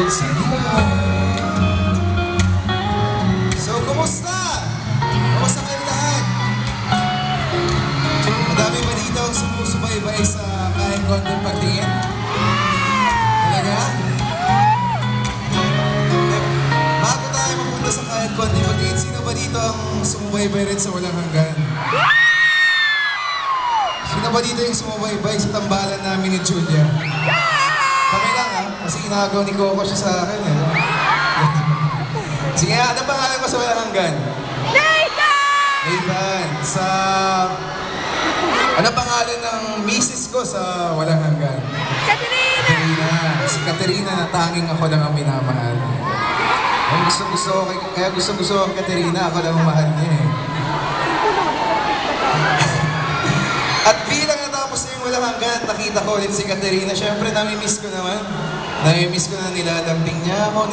sa likod. So, kumusta? Kumusta kayo lahat? Madami ba dito ang sumusubaybay sa Kahit Konting Pagtingin? Talaga? Bago tayo mapunta sa Kahit Konting Pagtingin, sino ba dito ang sumubaybay rin sa Walang Hanggan? Sino ba dito yung sumubaybay sa tambalan namin ni Julia? Kami lang kasi inagaw ni Coco siya sa akin Sige nga, ano pangalan mo sa Walang Hanggan? Nathan! Nathan, ano pangalan ng misis ko sa Walang Hanggan? Katerina! Si Katerina na tanging ako lang ang minamahal. Kaya gusto ko ang Katerina, ako lang ang mahal niya At bilang natapos na yung Walang Hanggan, nakita ko ulit si Katerina. Siyempre, nami-miss ko naman. Nami-miss ko na nilalambing niya ako,